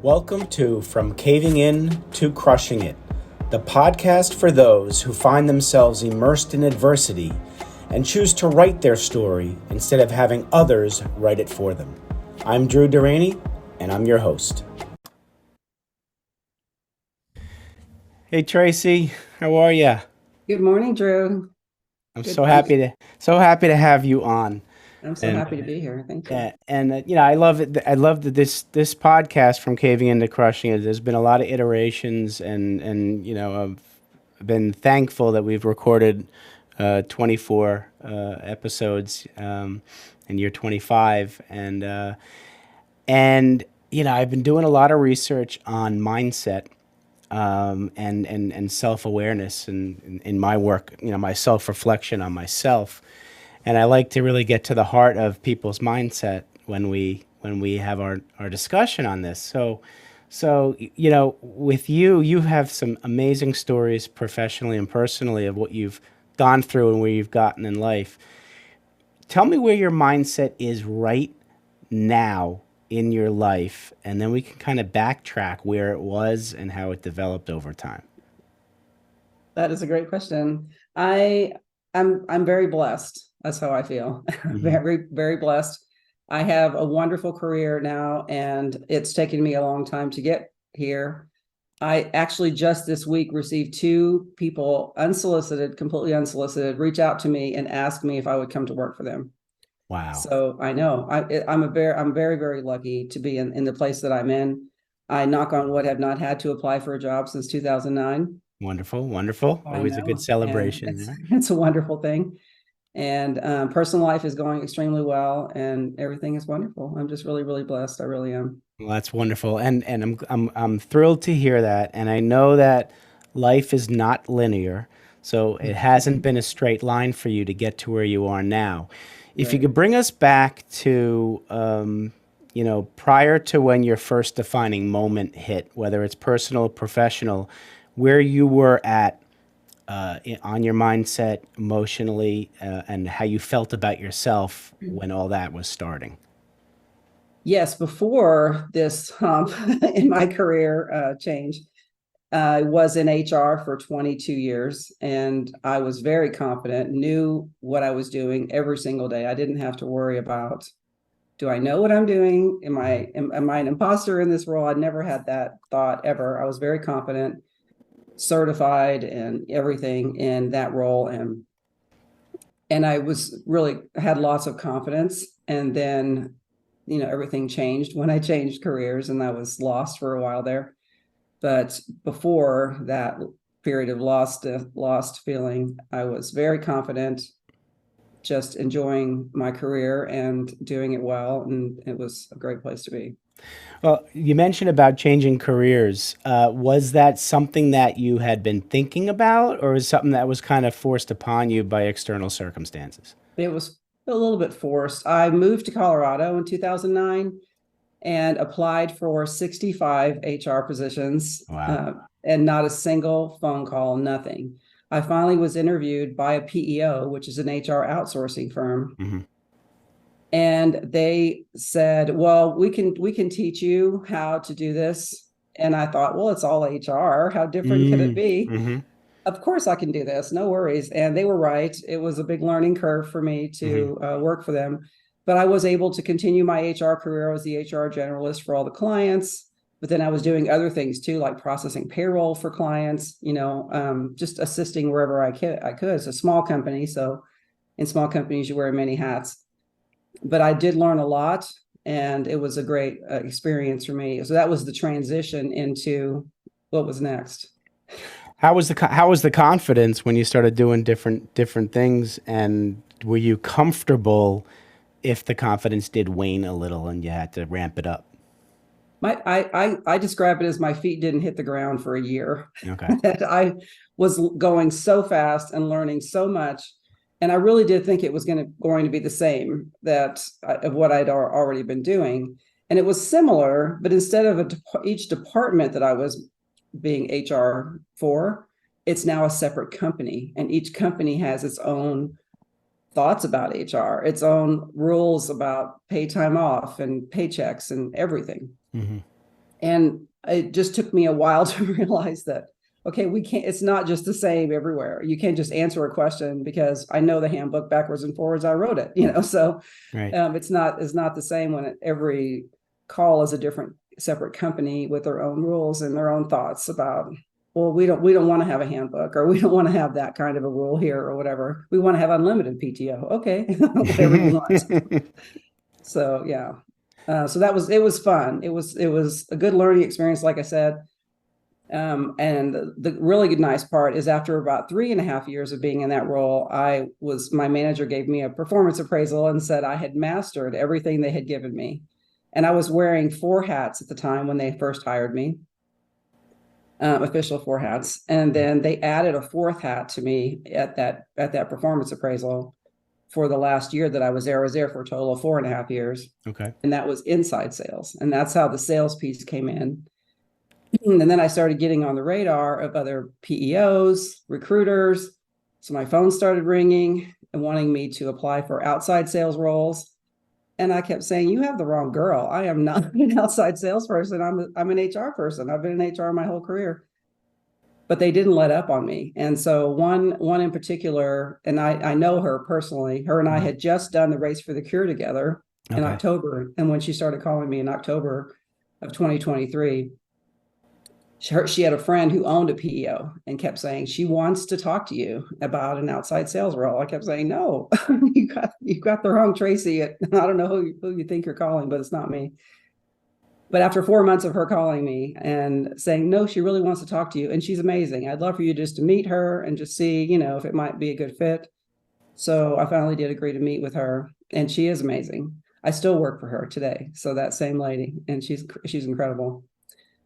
Welcome to From Caving In to Crushing It, the podcast for those who find themselves immersed in adversity and choose to write their story instead of having others write it for them. I'm Drew Deraney, and I'm your host. Hey Tracy, how are you? Good morning, Drew. I'm Good. so happy to have you on. I'm so And happy to be here. Thank you. Yeah, and I love it. I love that this podcast from caving into crushing it. There's been a lot of iterations, and I've been thankful that we've recorded 24 episodes, and you're 25, and I've been doing a lot of research on mindset, and self awareness, and in my work, my self reflection on myself. And I like to really get to the heart of people's mindset when we have our discussion on this. So with you have some amazing stories professionally and personally of what you've gone through and where you've gotten in life. Tell me where your mindset is right now in your life, and then we can kind of backtrack where it was and how it developed over time. That is a great question. I'm very blessed. That's how I feel. Hmm. Very, very blessed. I have a wonderful career now, and it's taken me a long time to get here. I actually just this week received two people, unsolicited, completely unsolicited, reach out to me and ask me if I would come to work for them. Wow. So I know I'm very, very lucky to be in the place that I'm in. I, knock on wood, have not had to apply for a job since 2009. Wonderful, wonderful. I Always a good know, and celebration it's there. it's a wonderful thing. And personal life is going extremely well, and everything is wonderful. I'm just really, really blessed. I really am. Well, that's wonderful, and I'm thrilled to hear that. And I know that life is not linear, so it hasn't been a straight line for you to get to where you are now. If you Right. could bring us back to, prior to when your first defining moment hit, whether it's personal or professional, where you were at on your mindset emotionally, and how you felt about yourself when all that was starting. Yes, before this hump in my career change, I was in HR for 22 years, and I was very confident, knew what I was doing every single day. I didn't have to worry about, do I know what I'm doing? Am I an imposter in this role? I never had that thought ever. I was very confident, certified, and everything in that role, and I was really had lots of confidence. And then, everything changed when I changed careers, and I was lost for a while there. But before that period of lost feeling, I was very confident, just enjoying my career and doing it well, and it was a great place to be. Well, you mentioned about changing careers. Was that something that you had been thinking about, or is something that was kind of forced upon you by external circumstances? It was a little bit forced. I moved to Colorado in 2009 and applied for 65 HR positions, Wow. and not a single phone call, nothing. I finally was interviewed by a PEO, which is an HR outsourcing firm, Hmm. and they said, well, we can teach you how to do this. And I thought, well, it's all HR, how different could it be? Mm-hmm. Of course I can do this, no worries. And they were right. It was a big learning curve for me Hmm. to work for them, but I was able to continue my HR career. I was the HR generalist for all the clients, but then I was doing other things too, like processing payroll for clients, just assisting wherever I could. It's a small company, so in small companies you wear many hats, but I did learn a lot, and it was a great experience for me. So that was the transition into what was next. How was the confidence when you started doing different things, and were you comfortable if the confidence did wane a little and you had to ramp it up? I describe it as my feet didn't hit the ground for a year. Okay. That I was going so fast and learning so much, and I really did think it was going to be the same that of what I'd already been doing, and it was similar, but instead of each department that I was being HR for, it's now a separate company, and each company has its own thoughts about HR, its own rules about pay time off and paychecks and everything. Hmm. And it just took me a while to realize that, okay, we can't, it's not just the same everywhere. You can't just answer a question because I know the handbook backwards and forwards. I wrote it, so Right. it's not the same when every call is a different separate company with their own rules and their own thoughts about, well, we don't want to have a handbook, or we don't want to have that kind of a rule here or whatever. We want to have unlimited PTO. Okay, whatever you want. So yeah. So it was fun. It was a good learning experience, like I said. And the really good nice part is after about 3.5 years of being in that role, my manager gave me a performance appraisal and said I had mastered everything they had given me. And I was wearing 4 hats at the time when they first hired me, official 4 hats. And then they added a fourth hat to me at that performance appraisal for the last year that I was there. I was there for a total of 4.5 years. Okay. And that was inside sales. And that's how the sales piece came in. And then I started getting on the radar of other PEOs, recruiters. So my phone started ringing and wanting me to apply for outside sales roles. And I kept saying, "You have the wrong girl. I am not an outside salesperson. I'm an HR person. I've been in HR my whole career." But they didn't let up on me. And so one in particular, and I know her personally, her and I had just done the Race for the Cure together in Okay. October. And when she started calling me in October of 2023, she had a friend who owned a PEO and kept saying she wants to talk to you about an outside sales role. I kept saying, "No, you got the wrong Tracy. I don't know who you think you're calling, but it's not me." But after 4 months of her calling me and saying, "No, she really wants to talk to you, and she's amazing. I'd love for you just to meet her and just see, if it might be a good fit." So I finally did agree to meet with her, and she is amazing. I still work for her today. So that same lady, and she's incredible.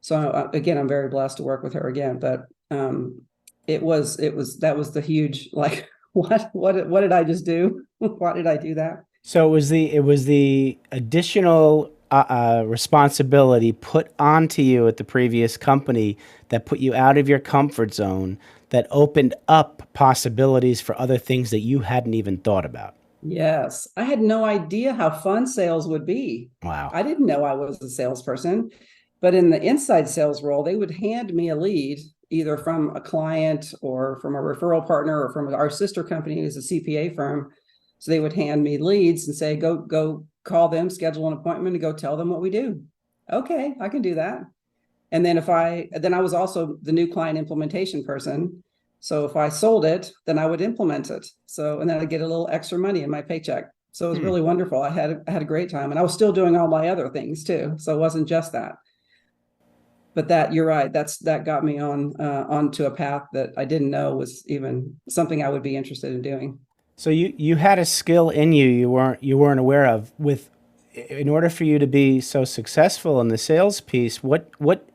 So again, I'm very blessed to work with her again. But that was the huge, like, what did I just do? Why did I do that? So it was the additional responsibility put onto you at the previous company that put you out of your comfort zone, that opened up possibilities for other things that you hadn't even thought about. Yes, I had no idea how fun sales would be. Wow. I didn't know I was a salesperson, but in the inside sales role, they would hand me a lead either from a client or from a referral partner or from our sister company, who's a CPA firm. So they would hand me leads and say, go call them, schedule an appointment, and go tell them what we do. Okay, I can do that. And then I was also the new client implementation person. So if I sold it, then I would implement it. So, and then I'd get a little extra money in my paycheck. So it was really wonderful. I had a great time, and I was still doing all my other things too. So it wasn't just that. But you're right. That got me onto a path that I didn't know was even something I would be interested in doing. So you had a skill in you weren't aware of. With In order for you to be so successful in the sales piece, what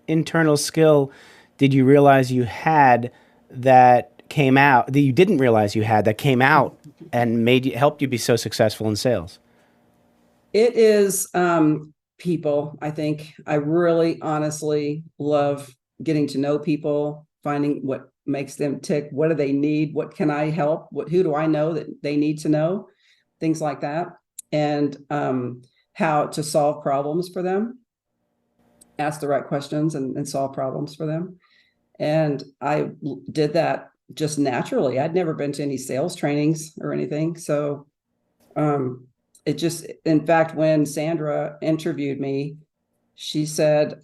internal skill did you realize you had that came out that you didn't realize you had that came out and helped you be so successful in sales? It is people. I think I really honestly love getting to know people, finding what makes them tick. What do they need? What can I help? Who do I know that they need to know? Things like that. And how to solve problems for them, ask the right questions, and solve problems for them. And I did that just naturally. I'd never been to any sales trainings or anything. So um, in fact, when Sandra interviewed me, she said,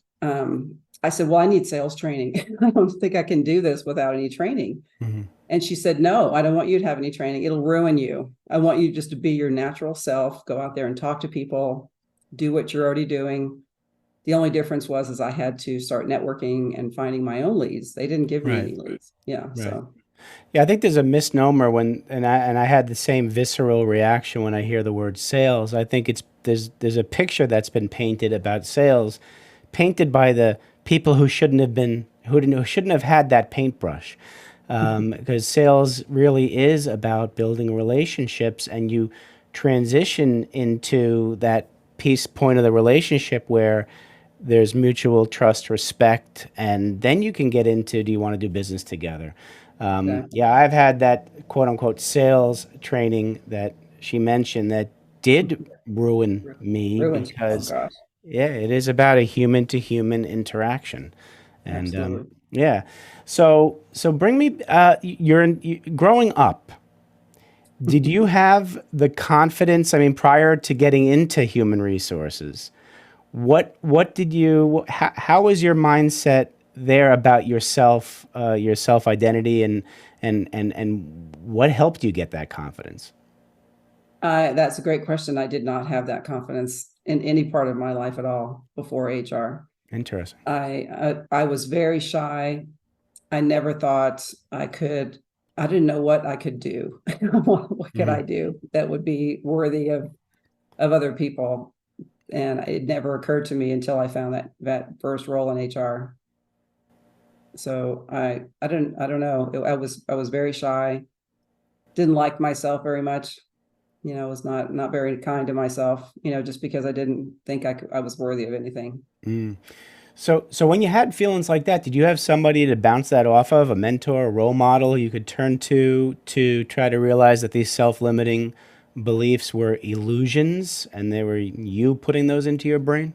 I said, "Well, I need sales training. I don't think I can do this without any training." Hmm. And she said, "No, I don't want you to have any training. It'll ruin you. I want you just to be your natural self, go out there and talk to people, do what you're already doing." The only difference is I had to start networking and finding my own leads. They didn't give me Right. any leads. Yeah. Right. So Yeah, I think there's a misnomer and I had the same visceral reaction when I hear the word sales. I think there's a picture that's been painted about sales, painted by the people who shouldn't have had that paintbrush, because sales really is about building relationships, and you transition into that piece point of the relationship where there's mutual trust, respect, and then you can get into, do you want to do business together? exactly. Yeah, I've had that quote unquote sales training that she mentioned that did ruin me Ruined. Oh because gosh. Yeah, it is about a human to human interaction. And Absolutely. yeah. So bring me growing up, did you have the confidence, I mean, prior to getting into human resources, what did you how was your mindset there about yourself, your self identity, and what helped you get that confidence? That's a great question. I did not have that confidence in any part of my life at all before HR. Interesting. I was very shy. I never thought I could. I didn't know what I could do. What could I Mhm. do that would be worthy of other people? And it never occurred to me until I found that first role in HR. So I don't know. I was very shy. Didn't like myself very much. Was not very kind to myself, just because I didn't think I was worthy of anything. Mm. So when you had feelings like that, did you have somebody to bounce that off of, a mentor, a role model you could turn to try to realize that these self-limiting beliefs were illusions and they were you putting those into your brain?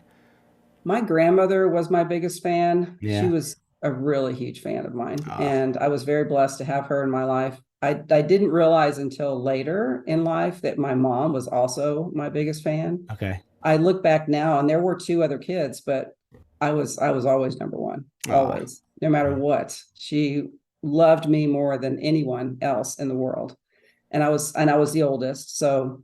My grandmother was my biggest fan. She Yeah. was a really huge fan of mine, Ah, and I was very blessed to have her in my life. I didn't realize until later in life that my mom was also my biggest fan. okay. I look back now, and there were two other kids, but I was always number one, Ah, always, no matter what. She loved me more than anyone else in the world, and I was the oldest, so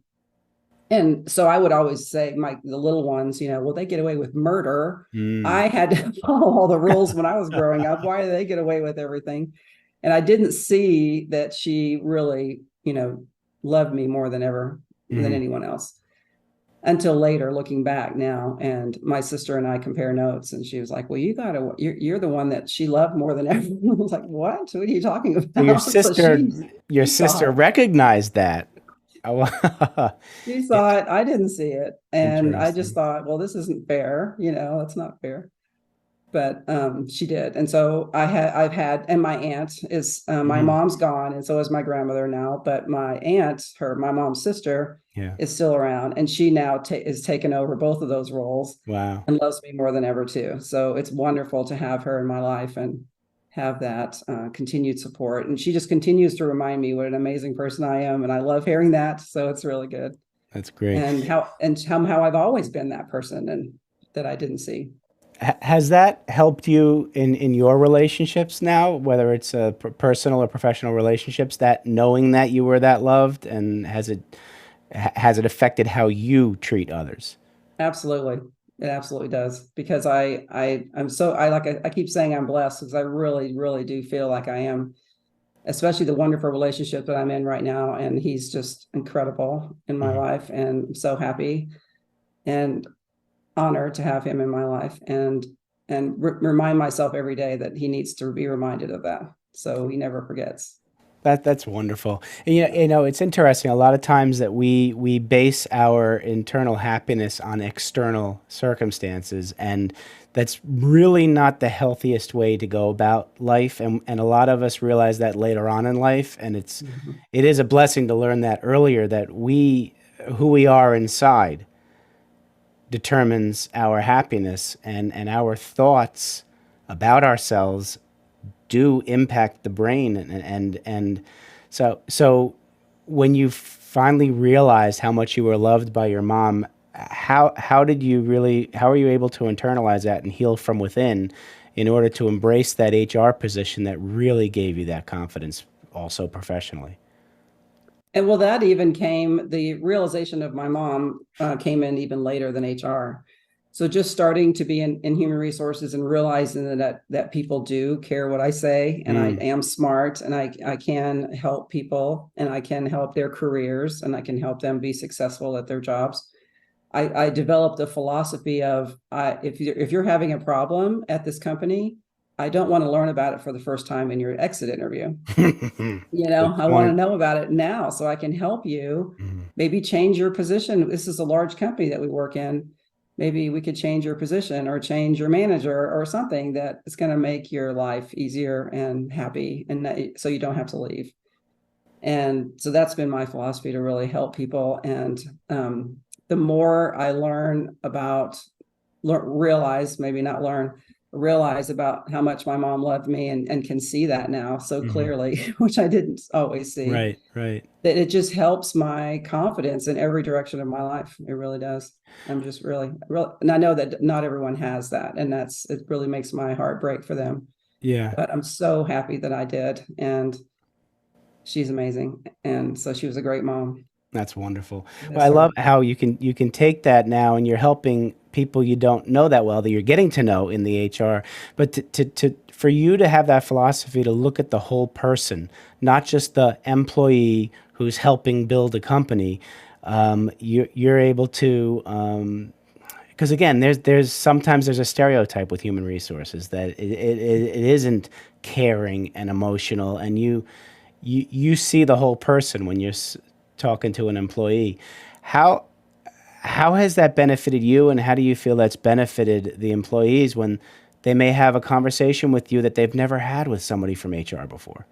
I would always say the little ones, well, they get away with murder. mm. I had to follow all the rules when I was growing up. Why do they get away with everything? And I didn't see that she really, loved me more than Mhm. anyone else until later, looking back now. And my sister and I compare notes, and she was like, "Well, you're the one that she loved more than everyone." I was like, "What? What are you talking So your about?" So sister your she saw sister it. recognized that. Oh, She saw it. I didn't see it. And I just interesting. thought, well, this isn't fair. It's not fair. But she did. And so I've had, and my aunt is, my Mhm. mom's gone, and so is my grandmother now. But my aunt, my mom's sister, Yeah. is still around, and she now is taken over both of those roles Wow. and loves me more than ever too. So it's wonderful to have her in my life and have that continued support. And she just continues to remind me what an amazing person I am, and I love hearing that. So it's really good. That's great. And how I've always been that person and that I didn't see. Has that helped you in your relationships now, whether it's personal or professional relationships, that knowing that you were that loved, and has it affected how you treat others? Absolutely. It absolutely does, because I keep saying I'm blessed, because I really, really do feel like I am, especially the wonderful relationship that I'm in right now. And he's just incredible in my Mhm. life, and I'm so happy and honored to have him in my life, and remind myself every day that he needs to be reminded of that, so he never forgets. That's wonderful. And Yeah. it's interesting. A lot of times that we base our internal happiness on external circumstances, and that's really not the healthiest way to go about life. And a lot of us realize that later on in life, and Mhm. it is a blessing to learn that earlier, that who we are inside determines our happiness, and our thoughts about ourselves do impact the brain, and so when you finally realized how much you were loved by your mom, how are you able to internalize that and heal from within in order to embrace that HR position that really gave you that confidence also professionally? And well, the realization of my mom came in even later than HR. So just starting to be in human resources and realizing that people do care what I say, and I Mm, am smart, and I can help people, and I can help their careers, and I can help them be successful at their jobs. I developed a philosophy of, if you're having a problem at this company, I don't want to learn about it for the first time in your exit interview. good I want to point. know about it now so I can help you Mm, maybe change your position. This is a large company that we work in. Maybe we could change your position or change your manager or something that is going to make your life easier and happy, and so you don't have to leave. And so that's been my philosophy, to really help people. And the more I learn about realize, maybe not learn, realize about how much my mom loved me, and can see that now so clearly, which I didn't always see. Right, right. That it just helps my confidence in every direction of my life. It really does. I'm just really, and I know that not everyone has that, and it really makes my heart break for them. Yeah. But I'm so happy that I did, and she's amazing. And so she was a great mom. That's wonderful. Well, I Miss love her. how you can take that now and you're helping people you don't know that well that you're getting to know in the HR. But to for you to have that philosophy to look at the whole person, not just the employee who's helping build a company, you're able to. Because again, there's sometimes there's a stereotype with human resources that it isn't caring and emotional, and you see the whole person when you're talking to an employee. How how has that benefited you, and how do you feel that's benefited the employees when they may have a conversation with you that they've never had with somebody from HR before?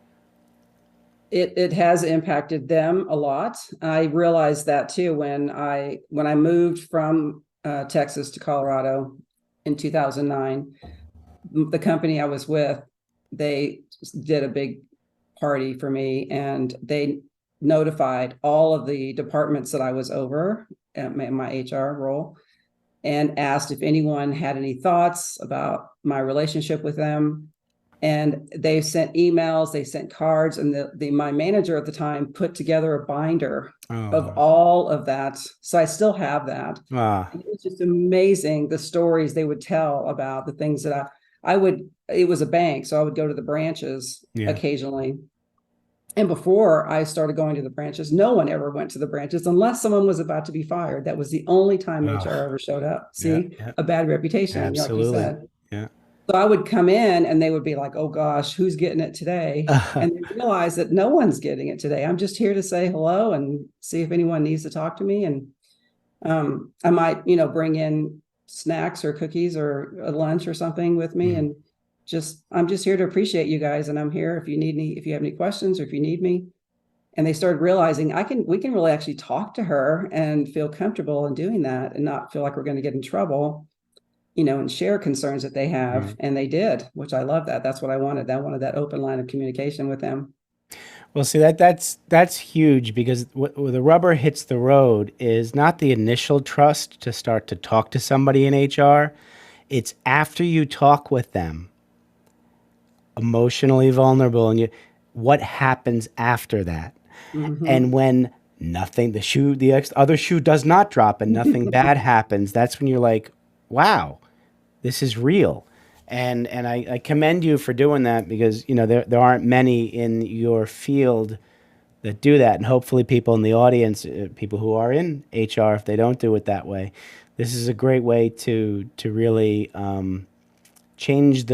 It has impacted them a lot. I realized that too when I moved from Texas to Colorado in 2009. The company I was with, they did a big party for me, and they notified all of the departments that I was over at my HR role, and asked if anyone had any thoughts about my relationship with them. And they sent emails, they sent cards, and my manager at the time put together a binder of Oh, all of that. So I still have that. ah, And it was just amazing, the stories they would tell about the things that I would, it was a bank, so I would go to the branches yeah. occasionally. And before I started going to the branches, no one ever went to the branches unless someone was about to be fired. That was the only time HR Oh, ever showed up. yeah, See, yeah, a bad reputation, like you absolutely. said. Yeah. So I would come in and they would be like, oh gosh, who's getting it today? And they realize that no one's getting it today. I'm just here to say hello and see if anyone needs to talk to me. And I might, bring in snacks or cookies or a lunch or something with me. Mhm. And I'm just here to appreciate you guys. And I'm here if you need me, if you have any questions or if you need me. And they started realizing we can really actually talk to her and feel comfortable in doing that and not feel like we're going to get in trouble, and share concerns that they have. Right. And they did, which I love that. That's what I wanted. I wanted that open line of communication with them. Well, see that's huge because where the rubber hits the road is not the initial trust to start to talk to somebody in HR. It's after you talk with them, emotionally vulnerable, and what happens after that. Mm-hmm. And when nothing, the other shoe does not drop and nothing bad happens, that's when you're like, wow, this is real. And I commend you for doing that because, there aren't many in your field that do that. And hopefully people in the audience, people who are in HR, if they don't do it that way, this is a great way to really change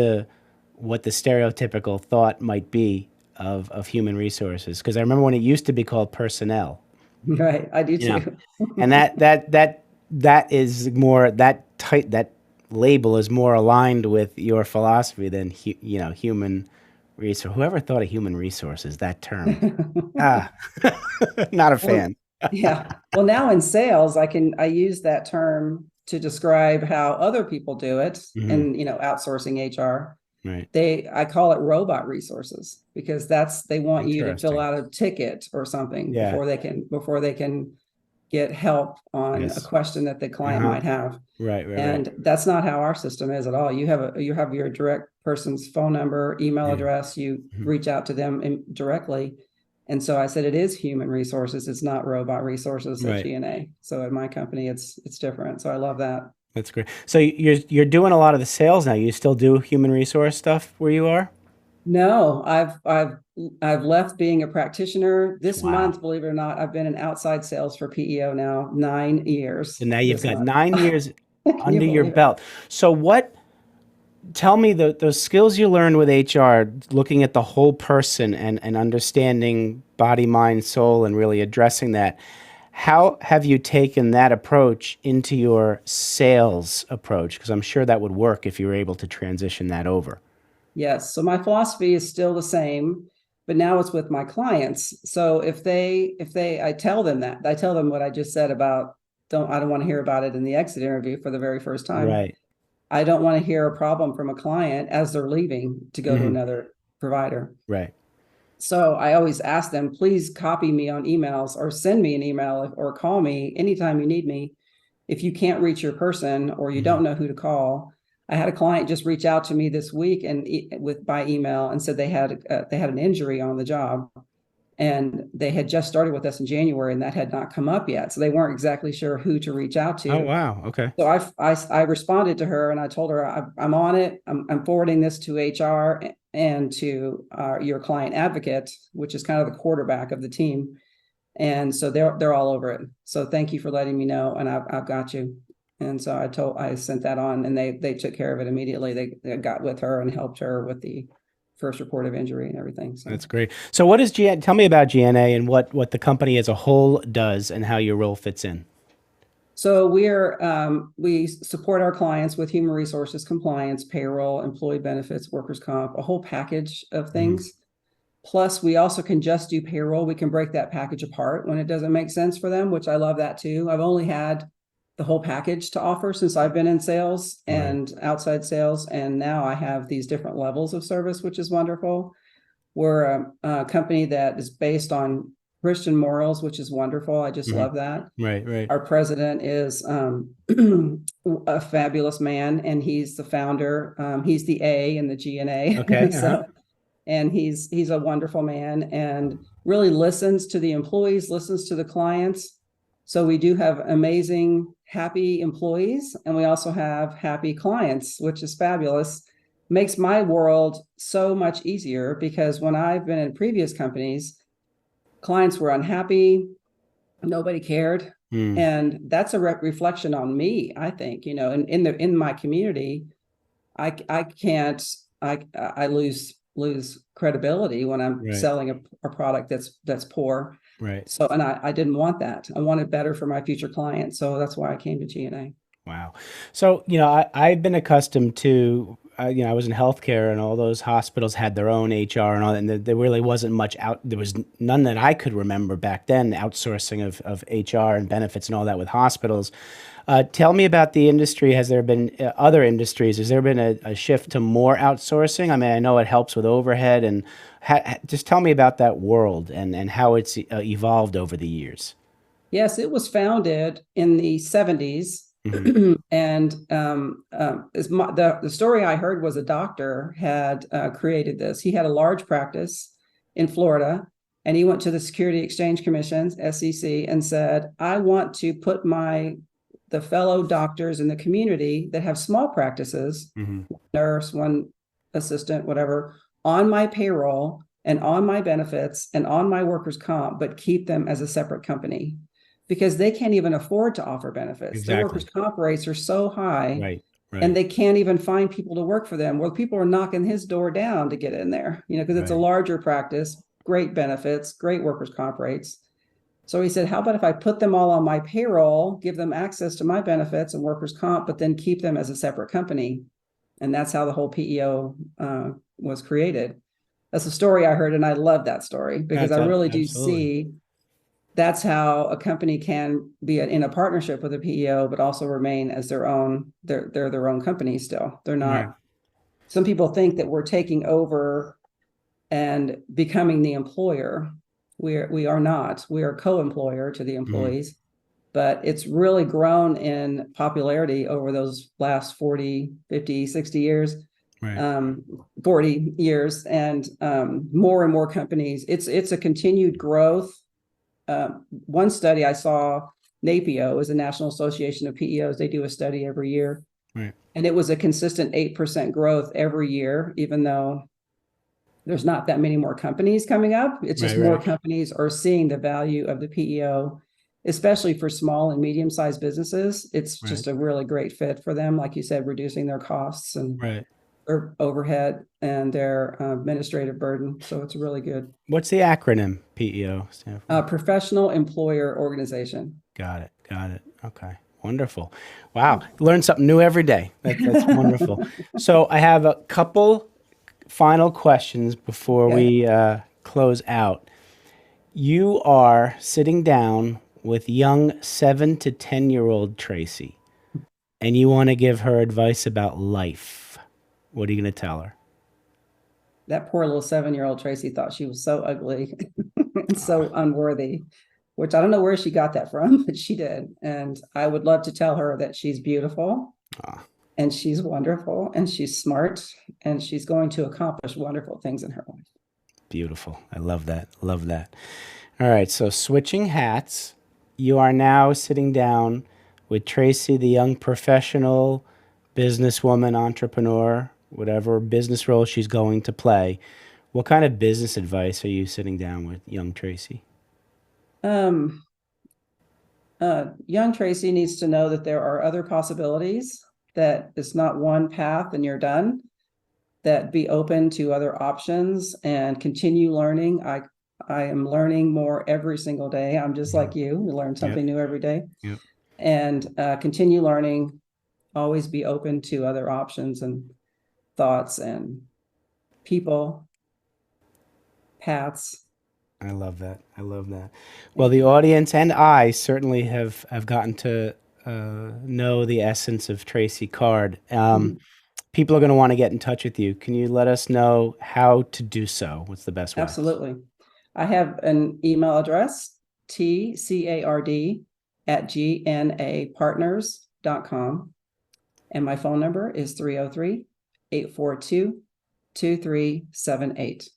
what the stereotypical thought might be of human resources. Because I remember when it used to be called personnel, Right. I do you know, too. and that is more that label is more aligned with your philosophy than human resource. Whoever thought of human resources, that term? Ah, not a Well, fan. yeah. Well, now in sales, I use that term to describe how other people do it, Hmm. and outsourcing HR. Right. I call it robot resources, because they want you to fill Interesting. out a ticket or something Yeah. before they can get help on a Yes. question that the client Uh-huh. might have. Right. Right. Right. And that's not how our system is at all. You have your direct person's phone number, email Yeah. address, you Mhm. reach out to them directly. And so I said it is human resources. It's not robot resources at Right. GNA. So at my company, it's different. So I love that. That's great. So you're doing a lot of the sales now. You still do human resource stuff where you are? No, I've left being a practitioner this Wow. month. Believe it or not, I've been in outside sales for PEO now 9 years So now you've this got month. 9 years Can you under your believe it? belt. So tell me those skills you learned with HR, looking at the whole person and understanding body, mind, soul, and really addressing that. How have you taken that approach into your sales approach? Because I'm sure that would work if you were able to transition that over. Yes. So my philosophy is still the same, but now it's with my clients. So I tell them what I just said about I don't want to hear about it in the exit interview for the very first time. Right. I don't want to hear a problem from a client as they're leaving to go to Hmm. another provider. Right. So I always ask them, please copy me on emails or send me an email or call me anytime you need me. If you can't reach your person or you Hmm. don't know who to call. I had a client just reach out to me this week and with by email and said they had an injury on the job, and they had just started with us in January and that had not come up yet. So they weren't exactly sure who to reach out Oh, to. wow. Okay. So I responded to her and I told her I'm on it. I'm forwarding this to HR and to your client advocate, which is kind of the quarterback of the team. And so they're all over it. So thank you for letting me know, and I've got you. And so I sent that on, and they took care of it immediately. They got with her and helped her with the first report of injury and everything. So That's great. So what is GN? Tell me about GNA and what the company as a whole does and how your role fits in. we support our clients with human resources compliance, payroll, employee benefits, workers' comp, a whole package of Hmm. things. Plus, we also can just do payroll. We can break that package apart when it doesn't make sense for them, which I love that too. I've only had the whole package to offer since I've been in sales Right. and outside sales. And now I have these different levels of service, which is wonderful. We're a company that is based on Christian morals, which is wonderful. I just Hmm. love that. Right. Right. Our president is a fabulous man, and he's the founder. He's the A in the GNA. Okay. Uh-huh. So and he's a wonderful man and really listens to the employees, listens to the clients. So we do have amazing, happy employees, and we also have happy clients, which is fabulous. Makes my world so much easier because when I've been in previous companies, clients were unhappy, nobody cared, Mm. and that's a reflection on me. I think in my community, I can't I lose credibility when I'm Right. selling a product that's poor. Right. So and I didn't want that. I wanted better for my future clients. So that's why I came to GNA. Wow. So, I've been accustomed to, I was in healthcare and all those hospitals had their own HR and all that. And there really wasn't much there was none that I could remember back then, outsourcing of HR and benefits and all that with hospitals. Tell me about the industry. Has there been other industries? Has there been a shift to more outsourcing? I mean, I know it helps with overhead and just tell me about that world and how it's evolved over the years. Yes, it was founded in the 70s. Hmm. And the story I heard was a doctor had created this. He had a large practice in Florida, and he went to the Security Exchange Commission, SEC, and said, I want to put the fellow doctors in the community that have small practices, Hmm. nurse, one assistant, whatever, on my payroll and on my benefits and on my workers' comp, but keep them as a separate company because they can't even afford to offer benefits. Their workers' Exactly. comp rates are so high Right. and Right. they can't even find people to work for them. Well, people are knocking his door down to get in there, because it's a Right. larger practice, great benefits, great workers' comp rates. So he said, how about if I put them all on my payroll, give them access to my benefits and workers' comp, but then keep them as a separate company? And that's how the whole PEO was created. That's a story I heard, and I love that story because I really do Absolutely. see that's how a company can be in a partnership with a PEO, but also remain as their own. They're their own company still. They're Right. not. Some people think that we're taking over and becoming the employer. We are not. We are co-employer to the Hmm. employees, but it's really grown in popularity over those last 40, 50, 60 years, Right. 40 years, and more and more companies. It's a continued growth. One study I saw, NAPIO is the National Association of PEOs. They do a study every year, Right. and it was a consistent 8% growth every year, even though there's not that many more companies coming up. It's Right. just more Right. companies are seeing the value of the PEO, especially for small and medium-sized businesses. It's Right. just a really great fit for them, like you said, reducing their costs and Right. their overhead and their administrative burden. So it's really good. What's the acronym PEO stand for? Professional Employer Organization. Got it. Got it. Okay. Wonderful. Wow. Learn something new every day. That's wonderful. So I have a couple final questions before Okay. we close out. You are sitting down with young 7 to 10-year-old Tracy. and you want to give her advice about life, what are you going to tell her? That poor little 7-year-old Tracy thought she was so ugly and so unworthy, which I don't know where she got that from, but she did. And I would love to tell her that she's beautiful Ah, and she's wonderful and she's smart and she's going to accomplish wonderful things in her life. beautiful. I love that. Love that. All right. So switching hats, you are now sitting down with Tracy, the young professional, businesswoman, entrepreneur, whatever business role she's going to play. What kind of business advice are you sitting down with young Tracy? Um, Young Tracy needs to know that there are other possibilities, that it's not one path and you're done, that be open to other options and continue learning. I am learning more every single day. I'm just like you. We learn something new every day. Yep. And continue learning, always be open to other options and thoughts and people, paths. I love that. I love that. Well, the audience and I certainly have gotten to know the essence of Tracy Card. People are going to want to get in touch with you. Can you let us know how to do so? What's the best way? Absolutely. I have an email address, tcard@gnapartners.com. And my phone number is 303-842-2378.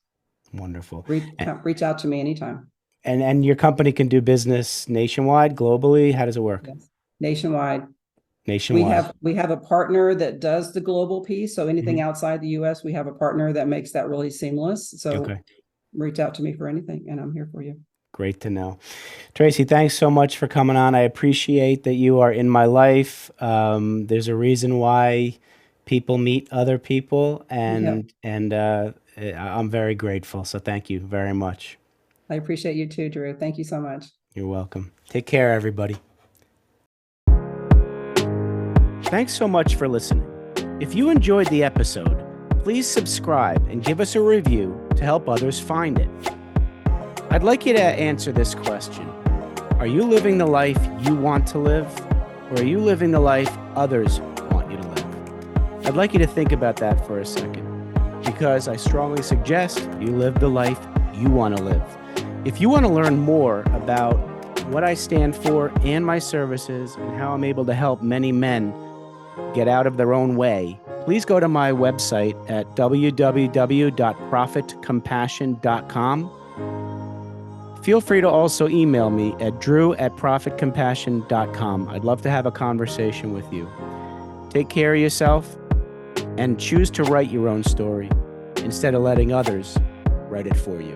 Wonderful. Reach out to me anytime. And your company can do business nationwide, globally? How does it work? Yes. Nationwide. Nationwide. We have a partner that does the global piece. So anything outside the US, we have a partner that makes that really seamless. So reach out to me for anything and I'm here for you. Great to know. Tracy, thanks so much for coming on. I appreciate that you are in my life. There's a reason why people meet other people, and I'm very grateful. So thank you very much. I appreciate you too, Drew. Thank you so much. You're welcome. Take care, everybody. Thanks so much for listening. If you enjoyed the episode, please subscribe and give us a review to help others find it. I'd like you to answer this question. Are you living the life you want to live, or are you living the life others want you to live? I'd like you to think about that for a second, because I strongly suggest you live the life you want to live. If you want to learn more about what I stand for and my services and how I'm able to help many men get out of their own way, please go to my website at www.profitcompassion.com. Feel free to also email me at drew@profitcompassion.com. I'd love to have a conversation with you. Take care of yourself and choose to write your own story instead of letting others write it for you.